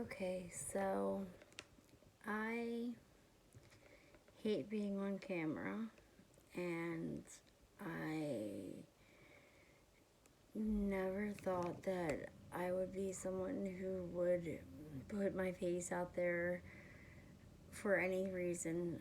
Okay, so I hate being on camera, and I never thought that I would be someone who would put my face out there for any reason,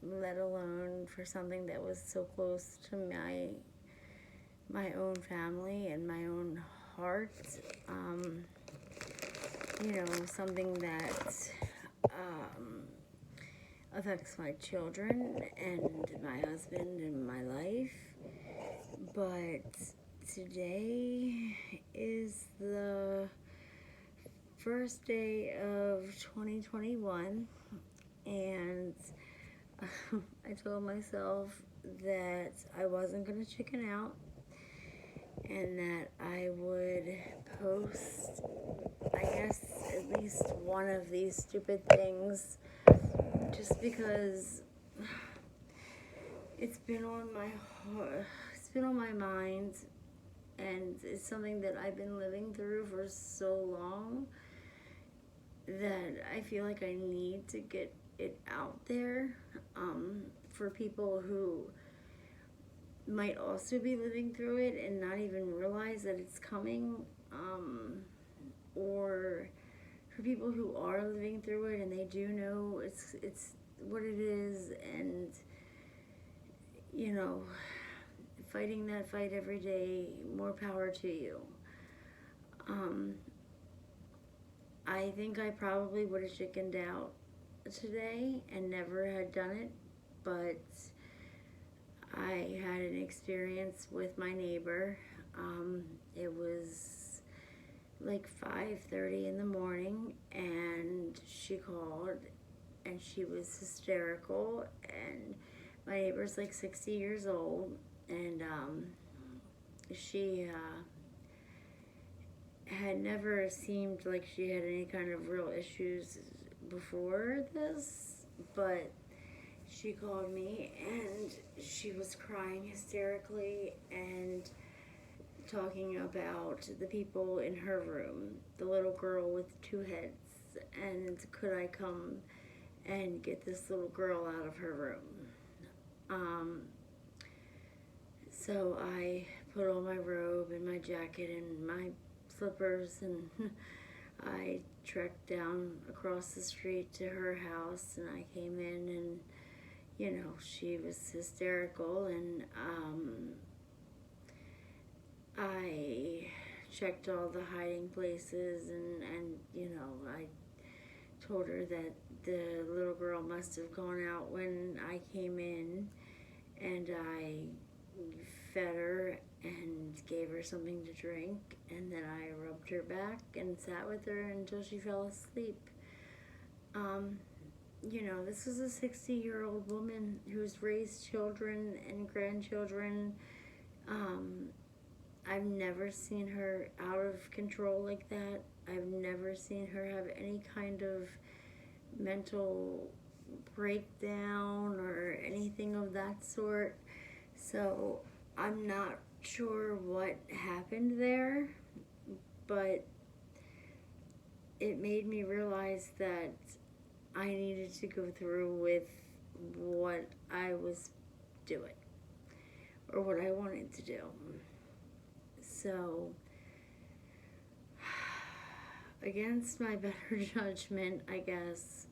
let alone for something that was so close to my own family and my own heart. Um, Something that um, affects my children and my husband and my life. But today is the first day of 2021, and I told myself that I wasn't going to chicken out and that I would post, I guess, at least one of these stupid things just because it's been on my heart, it's been on my mind, and it's something that I've been living through for so long that I feel like I need to get it out there, for people who might also be living through it and not even realize that it's coming, or for people who are living through it and they do know it's what it is, and you know fighting that fight every day. More power to you. um, I think I probably would have chickened out today and never had done it, but I had an experience with my neighbor. It was like 5:30 in the morning, and she called, and she was hysterical. And my neighbor's like 60 years old, and she had never seemed like she had any kind of real issues before this, but she called me and she was crying hysterically and talking about the people in her room, the little girl with two heads, and could I come and get this little girl out of her room. Um, so I put on my robe and my jacket and my slippers, and I trekked down across the street to her house, and I came in, and she was hysterical, and I checked all the hiding places, and I told her that the little girl must have gone out when I came in, and I fed her and gave her something to drink, and then I rubbed her back and sat with her until she fell asleep. Um, this is a 60-year-old woman who's raised children and grandchildren. Um, I've never seen her out of control like that. I've never seen her have any kind of mental breakdown or anything of that sort. So I'm not sure what happened there, but it made me realize that I needed to go through with what I was doing or what I wanted to do. So, against my better judgment, I guess,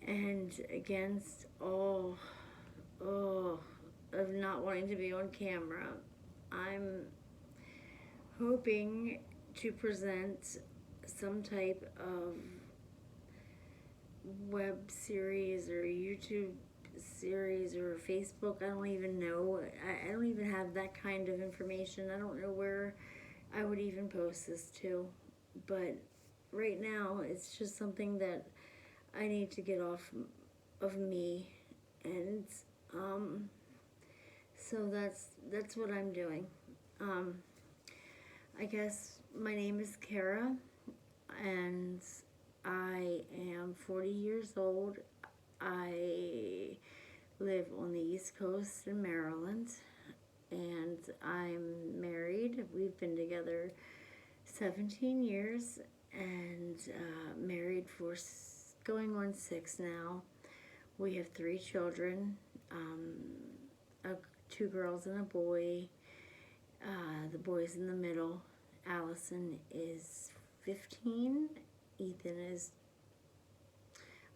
and against all of not wanting to be on camera, I'm hoping to present some type of web series or YouTube series or Facebook. I don't even know. I don't even have that kind of information. I don't know where I would even post this to. But right now, it's just something that I need to get off of me. And so that's what I'm doing. Um, I guess my name is Kara, and I am 40 years old. I live on the East Coast in Maryland, and I'm married. We've been together 17 years, and married for going on 6 now. We have 3 children, uh, 2 girls and a boy. The boy's in the middle. Allison is 15. Ethan is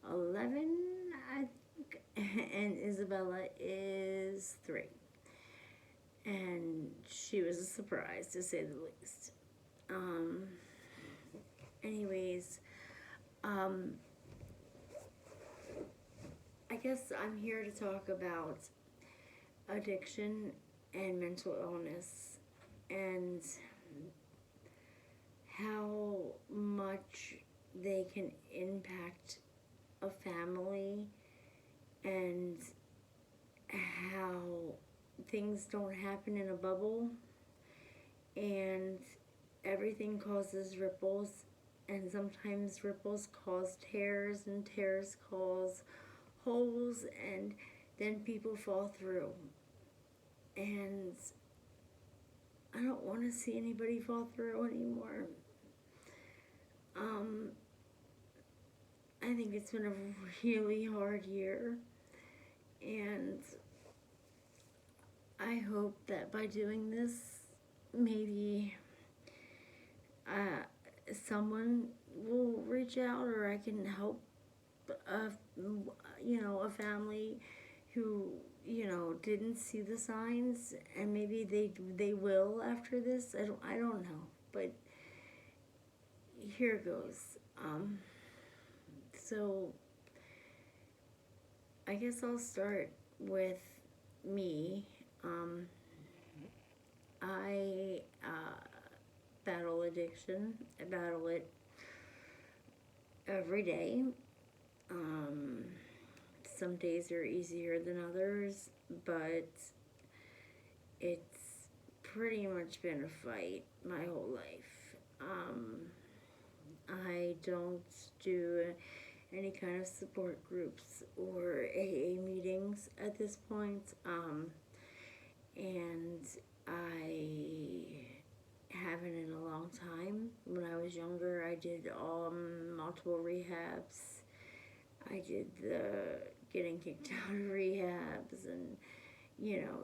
11, I think, and Isabella is 3. And she was a surprise, to say the least. Anyways, I guess I'm here to talk about addiction and mental illness and how much they can impact a family and how things don't happen in a bubble and everything causes ripples, and sometimes ripples cause tears and tears cause holes, and then people fall through. And I don't want to see anybody fall through anymore. I think it's been a really hard year, and I hope that by doing this, maybe someone will reach out, or I can help a family who didn't see the signs, and maybe they will after this. I don't know, but here goes. So I guess I'll start with me. I battle addiction. I battle it every day. Some days are easier than others, but it's pretty much been a fight my whole life. I don't do any kind of support groups or AA meetings at this point, and I haven't in a long time. When I was younger, I did multiple rehabs. I did the getting kicked out of rehabs and,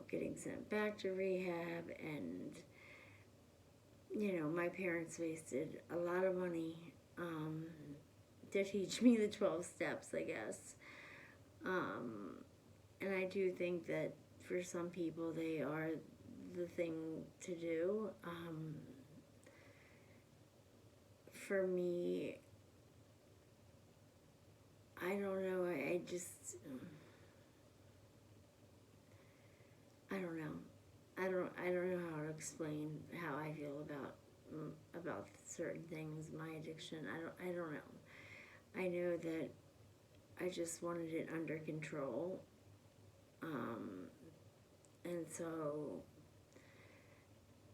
getting sent back to rehab. And, my parents wasted a lot of money to teach me the 12 steps, I guess. And I do think that for some people, they are the thing to do. For me, I don't know. I don't know. I don't know how to explain how I feel about certain things. My addiction. I don't know. I know that I just wanted it under control, and so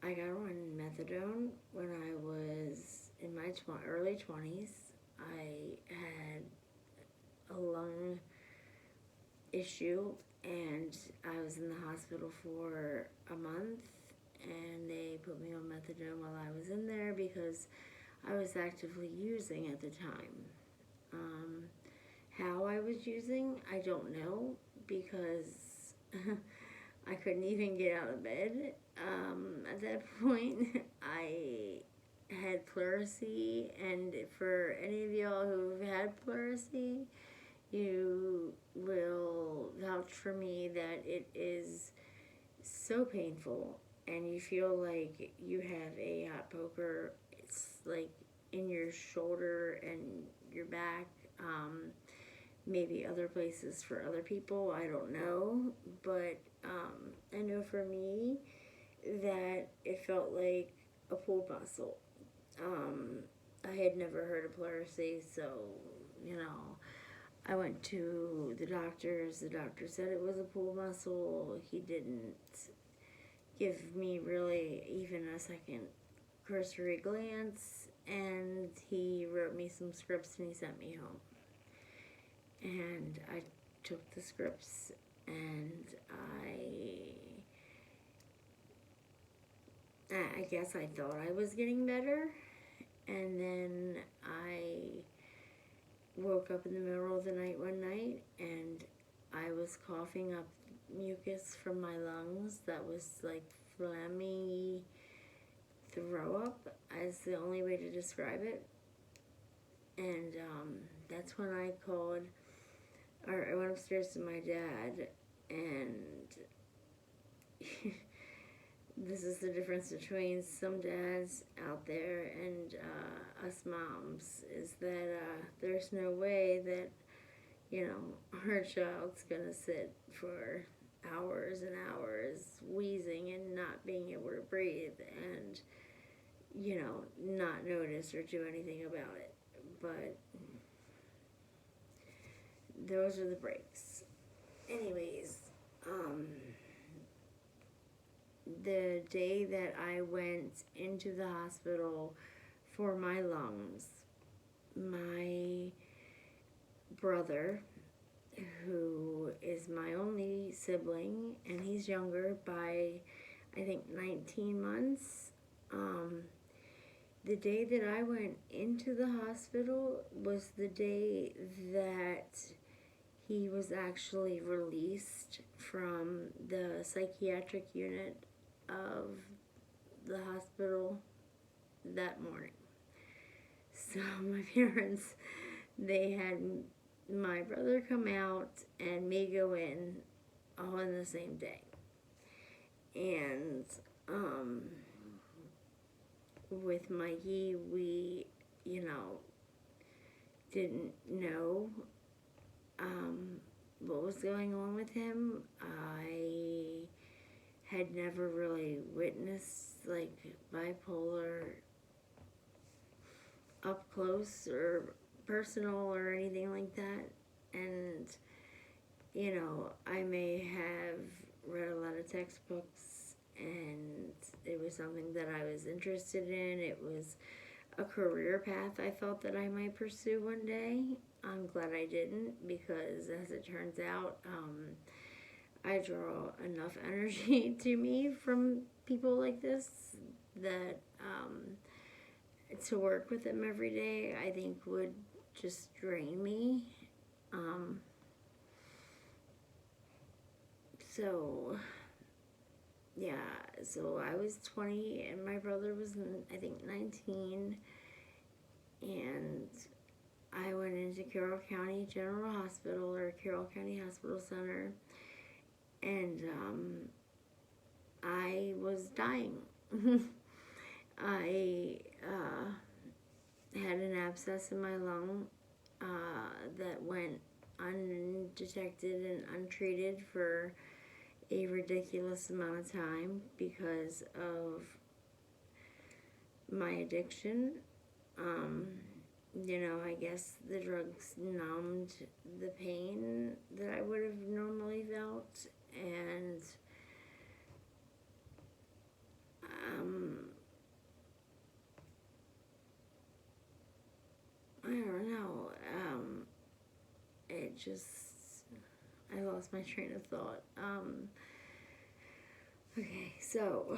I got on methadone when I was in my early 20s. I had a lung issue, and I was in the hospital for a month, and they put me on methadone while I was in there because I was actively using at the time. How I was using, I don't know, because I couldn't even get out of bed. At that point, I had pleurisy, and for any of y'all who've had pleurisy, you will vouch for me that it is so painful, and you feel like you have a hot poker. It's like in your shoulder and your back. Maybe other places for other people, I don't know, but I know for me that it felt like a pulled muscle. I had never heard of pleurisy, so I went to the doctors. The doctor said it was a pulled muscle. He didn't give me really even a second cursory glance, and he wrote me some scripts and he sent me home. And I took the scripts, and I guess I thought I was getting better, And then I woke up in the middle of the night one night, and I was coughing up mucus from my lungs that was like phlegmy throw up, as the only way to describe it. And that's when I called, or I went upstairs to my dad, and this is the difference between some dads out there and us moms, is that there's no way that, you know, our child's gonna sit for hours and hours wheezing and not being able to breathe and, you know, not notice or do anything about it. But those are the breaks. Anyways, the day that I went into the hospital for my lungs, my brother, who is my only sibling, and he's younger by, I think, 19 months, the day that I went into the hospital was the day that he was actually released from the psychiatric unit of the hospital that morning. So my parents, they had my brother come out and me go in all in the same day. And with Mikey, we, you know, didn't know what was going on with him. I had never really witnessed like bipolar up close or personal or anything like that. And, you know, I may have read a lot of textbooks, and it was something that I was interested in. It was a career path I thought that I might pursue one day. I'm glad I didn't, because as it turns out, I draw enough energy to me from people like this that to work with them every day, I think would just drain me. So, yeah, so I was 20 and my brother was, I think, 19, and I went into Carroll County General Hospital, or Carroll County Hospital Center, and I was dying. I had an abscess in my lung that went undetected and untreated for a ridiculous amount of time because of my addiction. You know, I guess the drugs numbed the pain that I would have normally felt, and I don't know, it just, I lost my train of thought. Okay, so,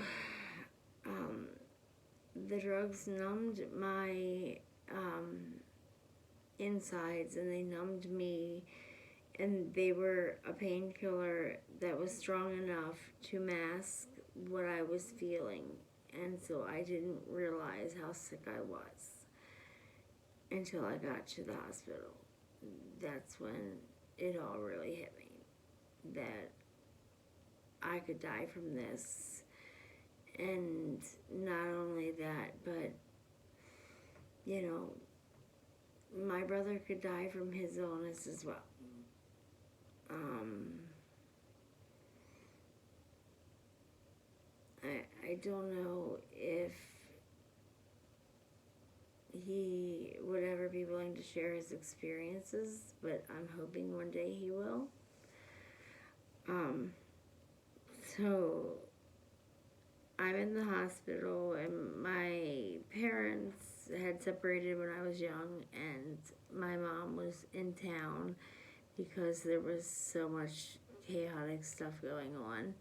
the drugs numbed my, insides, and they numbed me, and they were a painkiller that was strong enough to mask what I was feeling, and so I didn't realize how sick I was until I got to the hospital. That's when it all really hit me, that I could die from this. And not only that, but, you know, my brother could die from his illness as well. I don't know if he would ever be willing to share his experiences, but I'm hoping one day he will. So I'm in the hospital, and my parents had separated when I was young, and my mom was in town because there was so much chaotic stuff going on.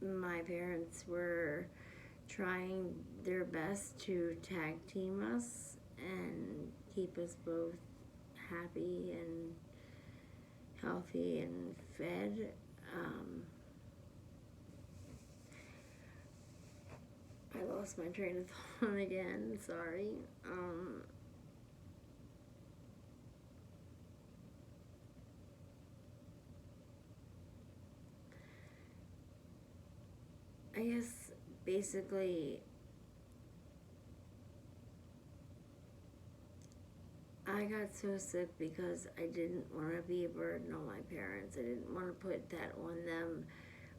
my parents were trying their best to tag team us and keep us both happy and healthy and fed. I lost my train of thought again, sorry. I guess basically I got so sick because I didn't want to be a burden on my parents. I didn't want to put that on them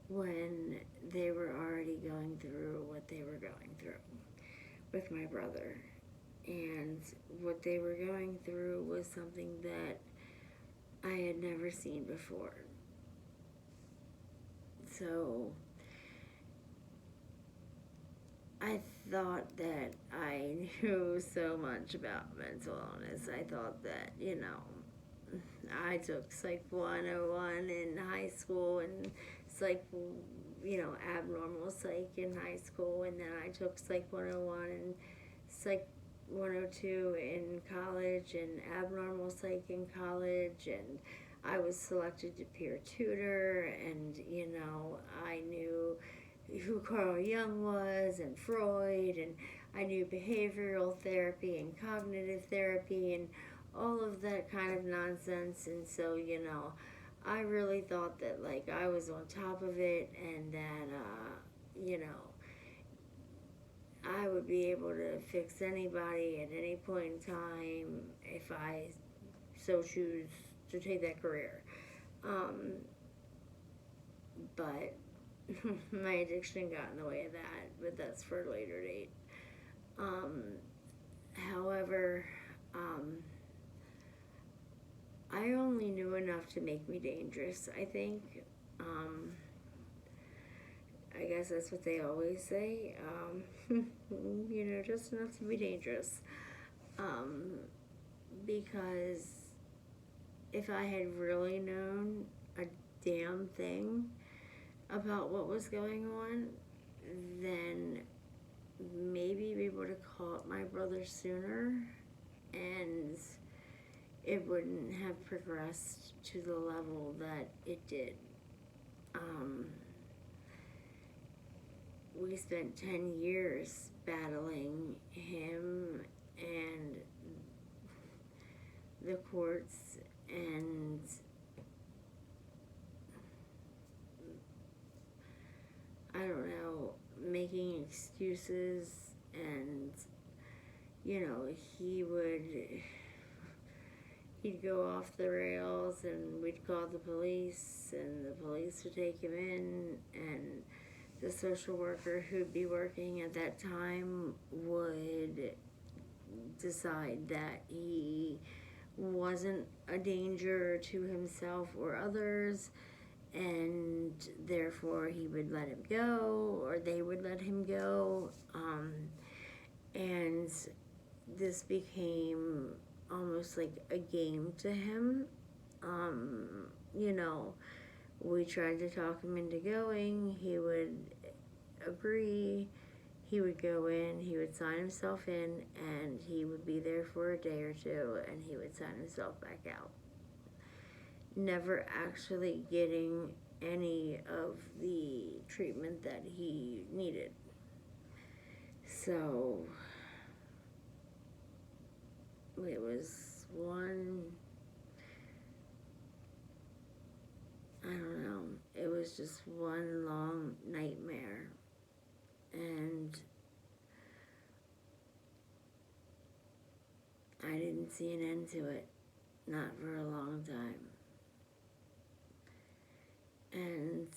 when they were already going through what they were going through with my brother. And what they were going through was something that I had never seen before. So I thought that I knew so much about mental illness. I thought that, I took Psych 101 in high school and Psych, abnormal Psych in high school, and then I took Psych 101 and Psych 102 in college and abnormal Psych in college, and I was selected to peer tutor, and, I knew who Carl Jung was and Freud, and I knew behavioral therapy and cognitive therapy and all of that kind of nonsense. And so, I really thought that I was on top of it, and that I would be able to fix anybody at any point in time if I so choose to take that career. But my addiction got in the way of that, but that's for a later date. However, I only knew enough to make me dangerous, I think. I guess that's what they always say. Just enough to be dangerous. Because if I had really known a damn thing about what was going on, then maybe we would have caught my brother sooner, and it wouldn't have progressed to the level that it did. We spent 10 years battling him and the courts and I don't know, making excuses, and he'd go off the rails, and we'd call the police, and the police would take him in, and the social worker who'd be working at that time would decide that he wasn't a danger to himself or others, and therefore he would let him go, or they would let him go. And this became almost like a game to him. We tried to talk him into going. He would agree. He would go in, he would sign himself in, and he would be there for a day or two, and he would sign himself back out. Never actually getting any of the treatment that he needed. So it was it was just one long nightmare. And I didn't see an end to it, not for a long time. And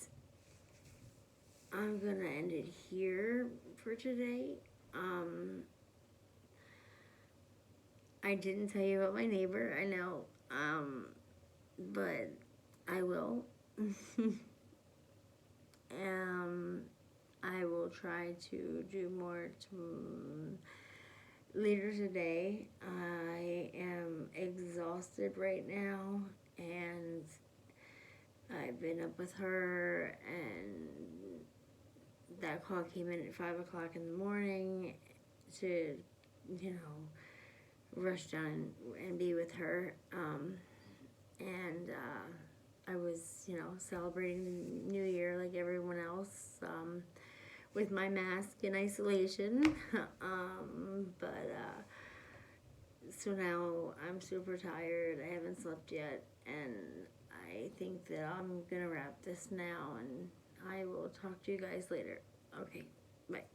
I'm gonna end it here for today. I didn't tell you about my neighbor, I know, but I will. I will try to do more later today. I am exhausted right now, and I've been up with her, and call came in at 5 o'clock in the morning to, you know, rush down and be with her. And I was, you know, celebrating the New Year like everyone else, with my mask in isolation. But so now I'm super tired. I haven't slept yet, and I think that I'm gonna wrap this now, and I will talk to you guys later. Okay, bye.